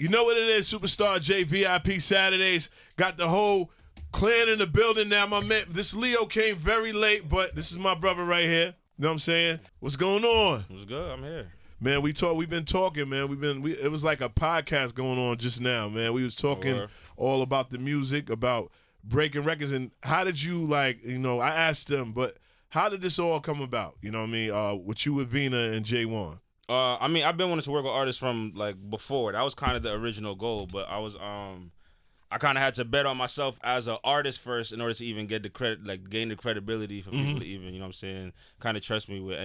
You know what it is, Superstar J VIP Saturdays. Got the whole clan in the building now. My man, this Leo came very late, but this is my brother right here. You know what I'm saying? What's going on? What's good? I'm here. Man, we've been talking, man. It was like a podcast going on just now, man. We was talking all about the music, about breaking records, and how did you I asked them, but how did this all come about? You know what I mean? With you with Vina and Jaewon. I mean, I've been wanting to work with artists from before. That was kind of the original goal, but I was I kind of had to bet on myself as an artist first in order to even get the credit, gain the credibility for people to even, you know what I'm saying, kind of trust me with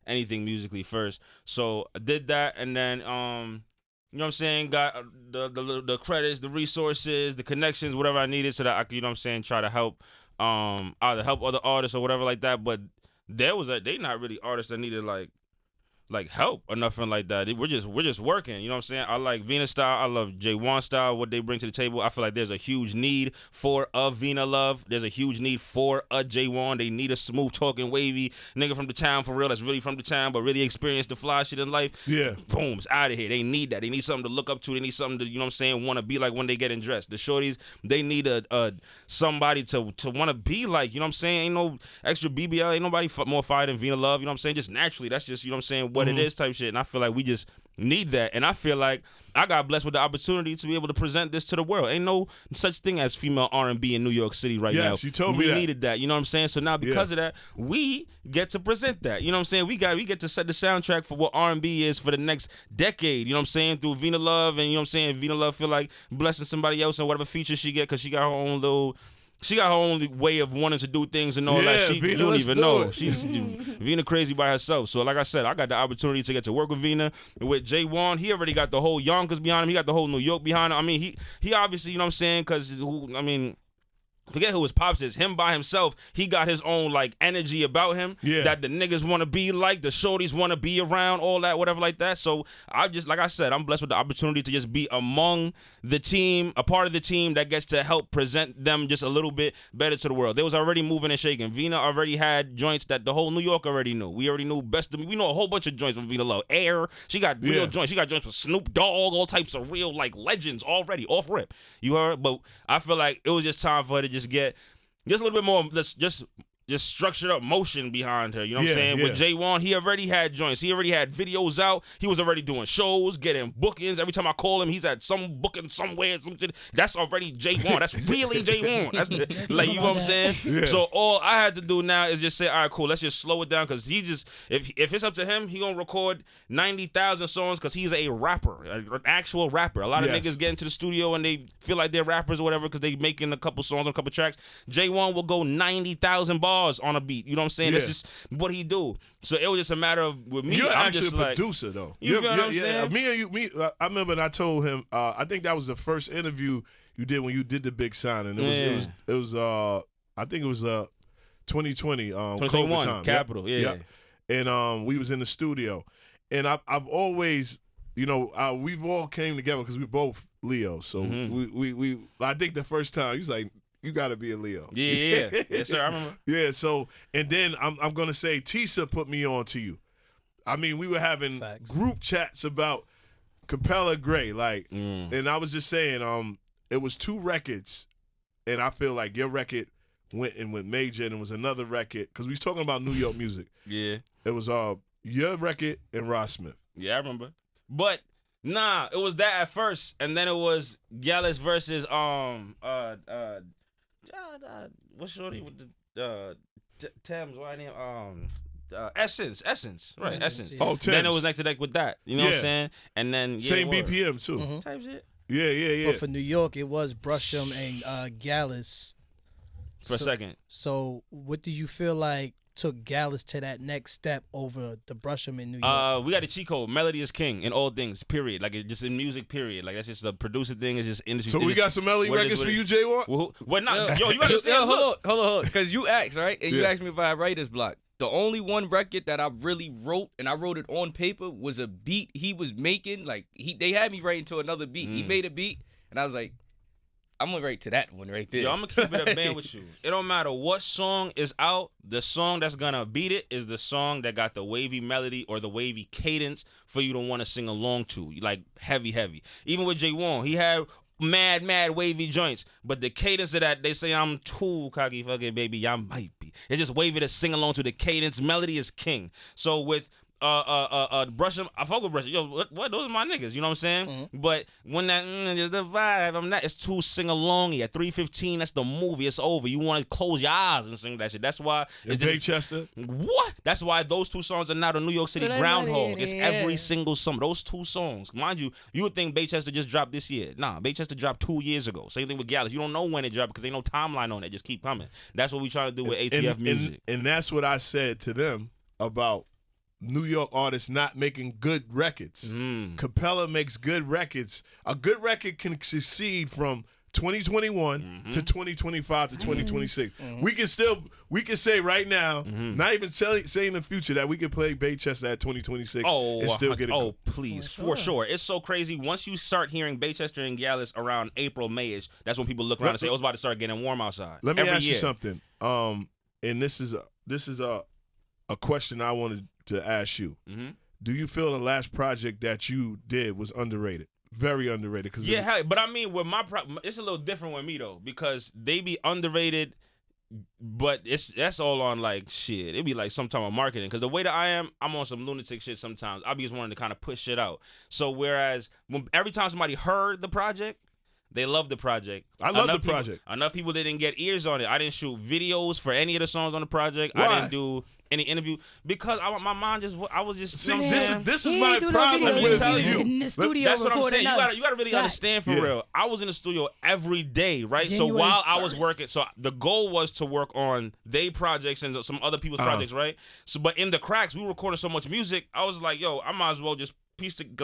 anything musically first. So I did that, and then you know what I'm saying, got the credits, the resources, the connections, whatever I needed, so that I could, you know what I'm saying, try to help either help other artists or whatever like that. But they not really artists that needed help or nothing like that. We're just working, you know what I'm saying? I like Vina style, I love Jaewon style, what they bring to the table. I feel like there's a huge need for a Vina love. There's a huge need for a Jaewon. They need a smooth talking, wavy nigga from the town for real, that's really from the town, but really experienced the fly shit in life. Yeah. Boom, it's out of here. They need that. They need something to look up to. They need something to, you know what I'm saying, want to be like when they getting dressed. The shorties, they need a somebody to want to be like, you know what I'm saying? Ain't no extra BBL, ain't nobody more fire than Vina love, you know what I'm saying? Just naturally, that's just, you know what I'm saying, what it is type shit. And I feel like we just need that. And I feel like I got blessed with the opportunity to be able to present this to the world. Ain't no such thing as female R&B in New York City right now. Yes, you told me that. We needed that, you know what I'm saying? So now because of that, we get to present that. You know what I'm saying? We get to set the soundtrack for what R&B is for the next decade. You know what I'm saying? Through Vina Love, and you know what I'm saying? Vina Love feel like blessing somebody else and whatever features she get, because she got her own way of wanting to do things and all that. She don't even know. She's Vina crazy by herself. So like I said, I got the opportunity to get to work with Vina. With Jaewon, he already got the whole Yonkers behind him. He got the whole New York behind him. I mean, he obviously, you know what I'm saying, because, forget who his pops is. Him by himself, he got his own energy about him that the niggas want to be like, the shorties want to be around, all that, whatever like that. So I just, like I said, I'm blessed with the opportunity to just be among the team, a part of the team that gets to help present them just a little bit better to the world. They was already moving and shaking. Vina already had joints that the whole New York already knew. We already knew we know a whole bunch of joints from Vina Love. Air, she got real joints. She got joints with Snoop Dogg, all types of real legends already off rip. You heard? But I feel like it was just time for her to just get just a little bit more, just structured up motion behind her. You know what I'm saying? With Jaewon, he already had joints. He already had videos out. He was already doing shows, getting bookings. Every time I call him, he's at some booking somewhere, some shit. That's already Jaewon. That's really Jaewon. That's you know what I'm saying? Yeah. So all I had to do now is just say, all right, cool, let's just slow it down, because he just, if it's up to him, he gonna record 90,000 songs, because he's a rapper, an actual rapper. A lot of niggas get into the studio and they feel like they're rappers or whatever because they making a couple songs on a couple tracks. Jaewon will go 90,000 bars on a beat. You know what I'm saying? That's just what he do. So it was just a matter of, with me, you're I'm actually just a producer, though. You feel what I'm saying? I remember, and I told him, I think that was the first interview you did when you did the big signing. It was I think it was 2020 2021 time. Capitol. Yep. And we was in the studio, and I've always, we've all came together because we both Leos. So we I think the first time he was like, you got to be a Leo. Yeah. Yes, sir. I remember. Yeah. So, and then I'm gonna say Tisa put me on to you. I mean, we were having group chats about Capella Gray, and I was just saying, it was 2 records, and I feel like your record went major, and it was another record, because we was talking about New York music. Yeah. It was your record and Ross Smith. Yeah, I remember. But nah, it was that at first, and then it was Gallus versus what's shorty with the Thames? What name? Essence, right? Essence. Yeah. Oh, Thames. Then it was neck to neck with that. You know what I'm saying? And then same BPM too. Type shit. Yeah. But for New York, it was Brusham and Gallus for a second. So what do you feel like took Gallus to that next step over the Brusham in New York? We got a cheat code. Melody is king in all things, period. Just in music, period. That's just the producer thing. It's just industry. So we got some Melody records for you, Jaewon? What not? Yo, you understand? Hold on. Because you asked, right? And you asked me if I had writer's block. The only one record that I really wrote, and I wrote it on paper, was a beat he was making. They had me writing to another beat. He made a beat, and I was like, I'm gonna write to that one right there. Yo, I'm gonna keep it a band with you. It don't matter what song is out. The song that's gonna beat it is the song that got the wavy melody or the wavy cadence for you to want to sing along to. Like heavy. Even with Jaewon, he had mad wavy joints, but the cadence of that, they say I'm too cocky fucking baby, I might be. It's just wavy to sing along to. The cadence, melody is king. So with Brush him. I fuck with Brush. Yo, what? Those are my niggas. You know what I'm saying? Mm-hmm. But when that is the vibe, I'm not. It's too sing along. At 3:15, that's the movie. It's over. You want to close your eyes and sing that shit. That's why. Baychester. What? That's why those two songs are now the New York City Groundhog. It's every single summer. Those two songs, mind you, you would think Baychester just dropped this year. Nah, Baychester dropped 2 years ago. Same thing with Gallus. You don't know when it dropped because ain't no timeline on it. Just keep coming. That's what we trying to do with ATF music. And that's what I said to them about New York artists not making good records. Capella makes good records. A good record can succeed from 2021 to 2025 to 2026. We can say right now, not even saying the future, that we can play Baychester at 2026 and still get it. Oh, please, for sure. It's so crazy. Once you start hearing Baychester and Gallus around April, Mayish, that's when people look around and say, "Oh, it's about to start getting warm outside." Let me ask you something. And this is a question I wanted to ask you. Do you feel the last project that you did was underrated? Very underrated. But I mean, with my it's a little different with me though, because they be underrated, but that's all on like shit. It be like some type of marketing. Because the way that I'm on some lunatic shit sometimes. I be just wanting to kind of push shit out. So whereas every time somebody heard the project, they love the project. I love the project. Enough people didn't get ears on it. I didn't shoot videos for any of the songs on the project. Why? I didn't do any interview because my mind I was just. See, you know this is my problem with you. In the studio That's what I'm saying. You gotta really Facts. understand for real. I was in the studio every day, right? So while I was working, so the goal was to work on they projects and some other people's projects, right? So, but in the cracks, we were recording so much music. I was like, yo, I might as well just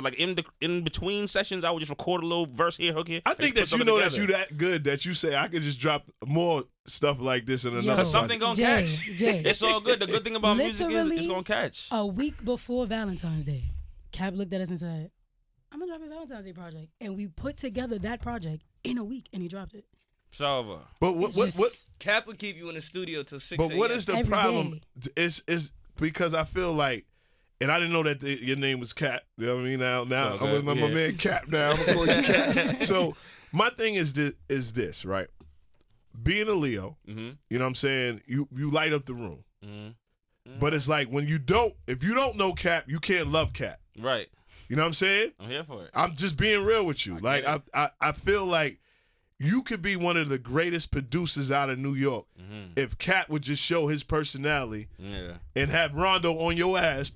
like in between sessions, I would just record a little verse here, hook here. I think that you know that you that good that you say I could just drop more stuff like this in another. Because something gonna catch. Jay. It's all good. The good thing about music is it's gonna catch. A week before Valentine's Day, Cap looked at us and said, "I'm gonna drop a Valentine's Day project," and we put together that project in a week, and he dropped it. So, but what Cap would keep you in the studio till 6 But what is the Every problem? day. Is because I feel like. And I didn't know that your name was Cap. You know what I mean? Now I'm with my man Cap now. I'm going to call you Cap. So my thing is this, right? Being a Leo, you know what I'm saying? You light up the room. But it's like if you don't know Cap, you can't love Cap. Right. You know what I'm saying? I'm here for it. I'm just being real with you. I feel like you could be one of the greatest producers out of New York if Cat would just show his personality and have Rondo on your ass,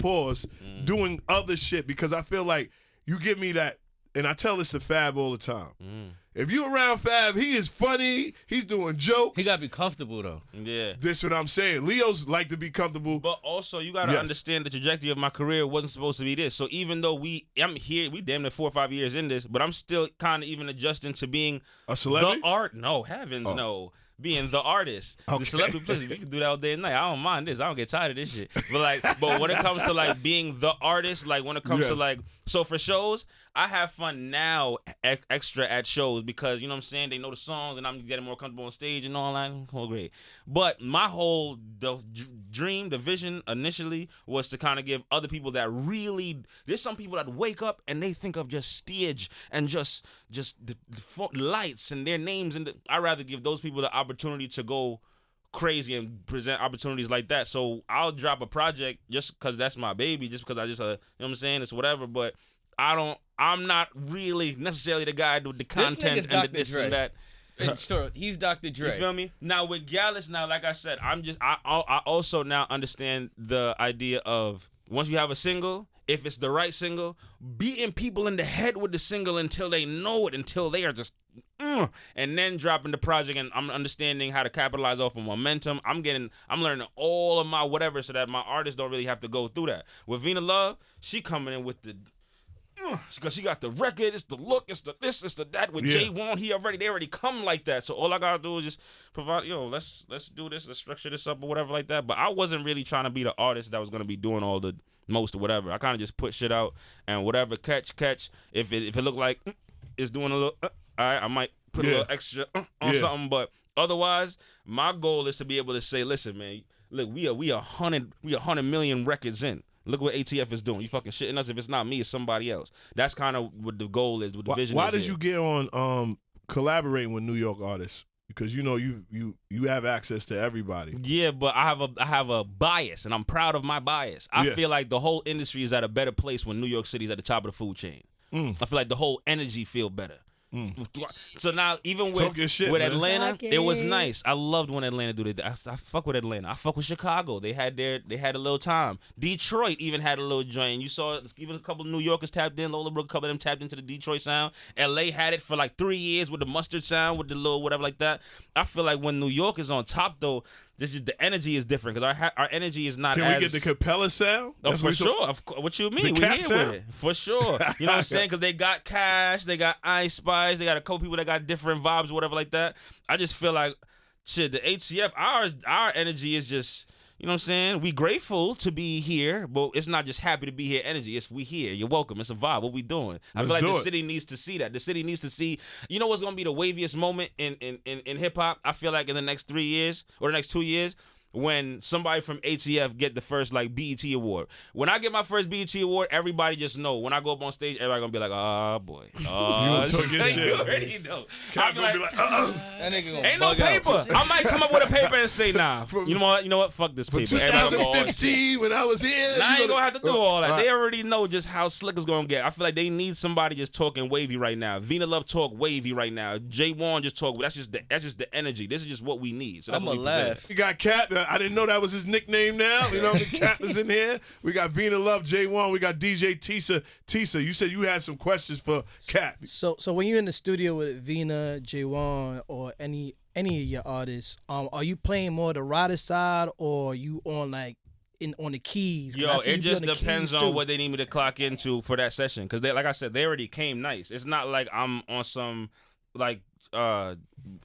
doing other shit. Because I feel like you give me that, and I tell this to Fab all the time. If you around Fab, he is funny. He's doing jokes. He got to be comfortable, though. Yeah. This what I'm saying. Leos like to be comfortable. But also, you got to understand the trajectory of my career wasn't supposed to be this. So even though I'm here, we damn near 4 or 5 years in this, but I'm still kind of even adjusting to being a celebrity? The art. No, heavens no. Being the artist. Okay. The celebrity, please, we can do that all day and night. I don't mind this. I don't get tired of this shit. But when it comes to like being the artist, like when it comes to like, so for shows, I have fun now extra at shows because, you know what I'm saying, they know the songs and I'm getting more comfortable on stage and all that. Oh, great. But my whole dream, the vision initially was to kind of give other people that really, there's some people that wake up and they think of just stage and just the lights and their names. And I'd rather give those people the opportunity to go crazy and present opportunities like that. So I'll drop a project just because that's my baby, just because I just, you know what I'm saying? It's whatever, but I'm not really necessarily the guy with the content and the this and that. Sure, he's Dr. Dre. You feel me? Now with Gallus, now like I said, I also now understand the idea of once you have a single, if it's the right single, beating people in the head with the single until they know it, until they are just, and then dropping the project, and I'm understanding how to capitalize off of momentum. I'm learning all of my whatever so that my artists don't really have to go through that. With Vina Love, she coming in with the, because she got the record, it's the look, it's the this, it's the that. With Jaewon, they already come like that. So all I gotta do is just provide, let's do this, let's structure this up or whatever like that. But I wasn't really trying to be the artist that was gonna be doing all the most or whatever. I kind of just put shit out and whatever catch. If it look like it's doing a little, all right, I might put a little extra on something. But otherwise, my goal is to be able to say, listen, man, look, we are 100 million records in. Look what ATF is doing. You fucking shitting us. If it's not me, it's somebody else. That's kind of what the goal is, what the vision is. Why did you get on collaborating with New York artists? Because you know you have access to everybody. Yeah, but I have a bias, and I'm proud of my bias. I feel like the whole industry is at a better place when New York City is at the top of the food chain. I feel like the whole energy feel better. So now, even with Atlanta, it was nice. I loved when Atlanta do that. I fuck with Atlanta. I fuck with Chicago. They had a little time. Detroit even had a little joint. You saw even a couple of New Yorkers tapped in. Lola Brooke, a couple of them tapped into the Detroit sound. LA had it for like 3 years with the mustard sound, with the little whatever like that. I feel like when New York is on top though, the energy is different because our energy is not. Can we get the Capella sound? Oh, for sure. What you mean? We here with it for sure. You know what I'm saying? Because they got Cash, they got Ice Spice, they got a couple people that got different vibes, whatever like that. I just feel like shit. The ATF, our energy is just. You know what I'm saying? We grateful to be here, but it's not just happy to be here energy. It's we here. You're welcome. It's a vibe. What we doing? I feel like the city needs to see that. The city needs to see. You know what's gonna be the waviest moment in hip hop? I feel like in the next 3 years or the next 2 years. When somebody from ATF get the first like BET award. When I get my first BET award, everybody just know. When I go up on stage, everybody gonna be like, oh boy. Oh, you took your shit. You already know. Cat gonna be like, That nigga gonna ain't no paper. I might come up with a paper and say, nah. You know what? Fuck this paper. 2015 when I was here. Nah, I ain't gonna have to do all that. They already know just how slick it's gonna get. I feel like they need somebody just talking wavy right now. Vina Love talk wavy right now. Jaewon just talk. That's just the energy. This is just what we need. So that's what we laugh. You got Cat. I didn't know that was his nickname now. You know, the Cat is in here. We got Vina Love, Jaewon. We got DJ Tisa. Tisa, you said you had some questions for Cat. So when you're in the studio with Vina, Jaewon, or any of your artists, are you playing more the rider side, or you on like on the keys? Yo, it just depends on what they need me to clock into for that session. Because like I said, they already came nice. It's not like I'm on some like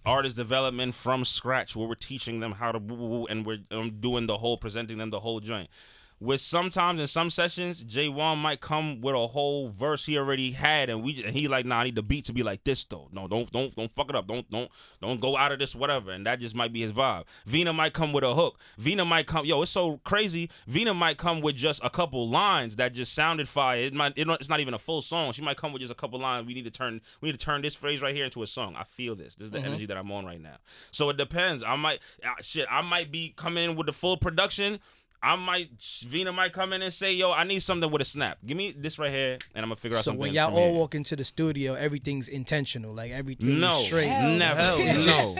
artist development from scratch where we're teaching them how to and we're doing presenting them the whole joint. With sometimes in some sessions, Jaewon might come with a whole verse he already had, and he like, nah, I need the beat to be like this though. No, don't fuck it up. Don't go out of this whatever, and that just might be his vibe. Vina might come with a hook. Vina might come, it's so crazy. Vina might come with just a couple lines that just sounded fire. It's not even a full song. She might come with just a couple lines. We need to turn this phrase right here into a song. I feel this. This is the energy that I'm on right now. So it depends. I might be coming in with the full production. Vina might come in and say, yo, I need something with a snap. Give me this right here, and I'm going to figure out something. So when y'all all walk into the studio, everything's intentional, like everything's straight? Never. No.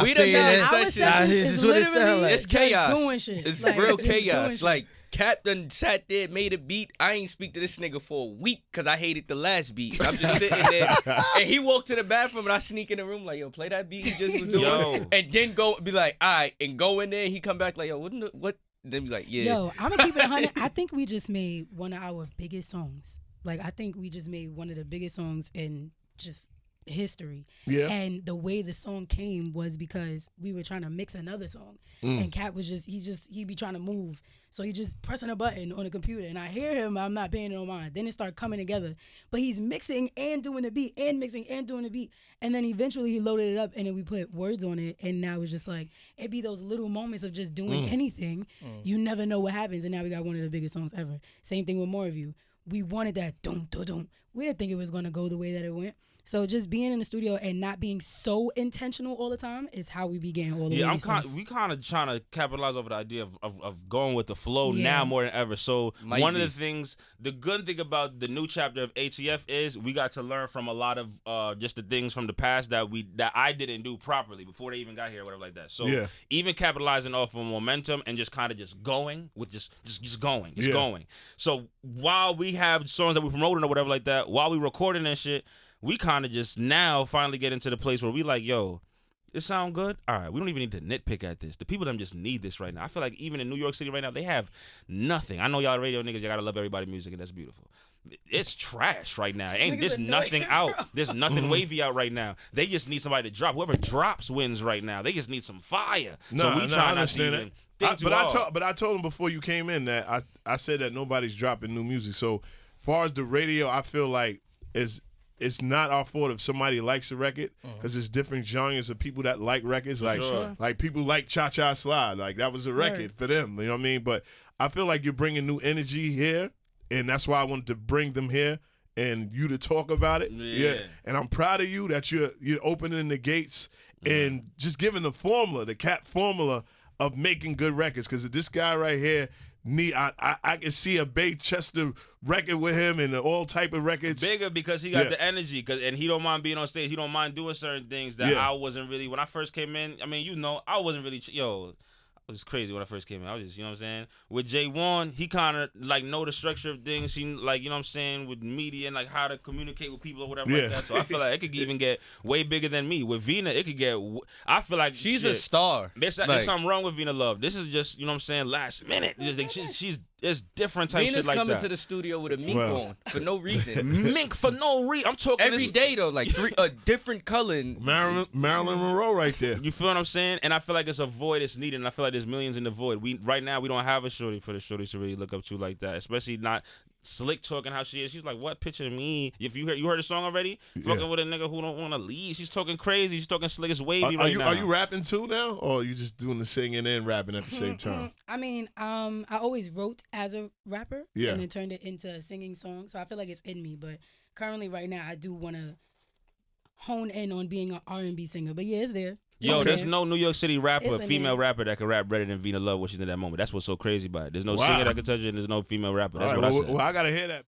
We done done sessions. This is what it sounds like. It's chaos. Doing shit. It's real chaos. Like, Cat done sat there, made a beat. I ain't speak to this nigga for a week because I hated the last beat. I'm just sitting there, and he walked to the bathroom, and I sneak in the room like, yo, play that beat he just was doing. And then go be like, all right, and go in there. He come back like, yo, what? Then be like, yeah. Yo, I'm gonna keep it 100. I think we just made one of our biggest songs. Like, I think we just made one of the biggest songs in just history. Yeah. And the way the song came was because we were trying to mix another song. And Cat was he'd be trying to move. So he just pressing a button on the computer. And I hear him, I'm not paying no mind. Then it started coming together. But he's mixing and doing the beat and mixing and doing the beat. And then eventually he loaded it up and then we put words on it. And now it's just like, it'd be those little moments of just doing anything. You never know what happens. And now we got one of the biggest songs ever. Same thing with More of You. We wanted that dum-dum-dum. We didn't think it was going to go the way that it went. So just being in the studio and not being so intentional all the time is how we began all the way. We kind of trying to capitalize over the idea of going with the flow now more than ever. So one of the things, the good thing about the new chapter of ATF is we got to learn from a lot of just the things from the past that I didn't do properly before they even got here or whatever like that. So even capitalizing off of momentum and just kind of just going with just going. So while we have songs that we're promoting or whatever like that, while we recording that shit, we kind of just now finally get into the place where we like, yo, it sound good? All right, we don't even need to nitpick at this. The people them just need this right now. I feel like even in New York City right now, they have nothing. I know y'all radio niggas, y'all gotta love everybody's music, and that's beautiful. It's trash right now. There's nothing out. There's nothing wavy out right now. They just need somebody to drop. Whoever drops wins right now. They just need some fire. So we trying not to even think too hard. But I told him before you came in that I said that nobody's dropping new music. So far as the radio, I feel like it's not our fault if somebody likes a record because there's different genres of people that like records. Like, like people like Cha Cha Slide. Like, that was a record for them. You know what I mean? But I feel like you're bringing new energy here, and that's why I wanted to bring them here and you to talk about it. Yeah. And I'm proud of you that you're opening the gates and just giving the formula, the Cap formula of making good records. Because this guy right here, I can see a Baychester record with him and all type of records. Bigger because he got the energy, and he don't mind being on stage. He don't mind doing certain things that I wasn't really. When I first came in, I mean, I wasn't really. It was crazy when I first came in. I was just, you know what I'm saying? With Jaewon, he kind of like know the structure of things. He like, you know what I'm saying, with media and like how to communicate with people or whatever like that. So I feel like it could even get way bigger than me. With Vina, it could get. I feel like she's a star. There's something wrong with Vina Love. This is just, you know what I'm saying, last minute. She's it's different type Vina's shit like that. Vina's coming to the studio with a mink on for no reason. Mink for no reason. I'm talking every day though, like a different color. Marilyn Monroe right there. You feel what I'm saying? And I feel like it's a void that's needed, and I feel like there's millions in the void. Right now we don't have a shorty for the shorties to really look up to like that, especially not Slick talking how she is. She's like, what picture me? If you heard the song already? Fucking with a nigga who don't want to leave. She's talking crazy. She's talking slick as wavy right now. Are you rapping too now, or are you just doing the singing and rapping at the same time? I mean, I always wrote as a rapper, and then turned it into a singing song. So I feel like it's in me. But currently, right now, I do want to hone in on being an R&B singer. But yeah, it's there. Yo, there's no New York City rapper, female rapper that can rap better than Vina Love when she's in that moment. That's what's so crazy about it. There's no singer that can touch it, and there's no female rapper. That's what I said. Well, I gotta hear that.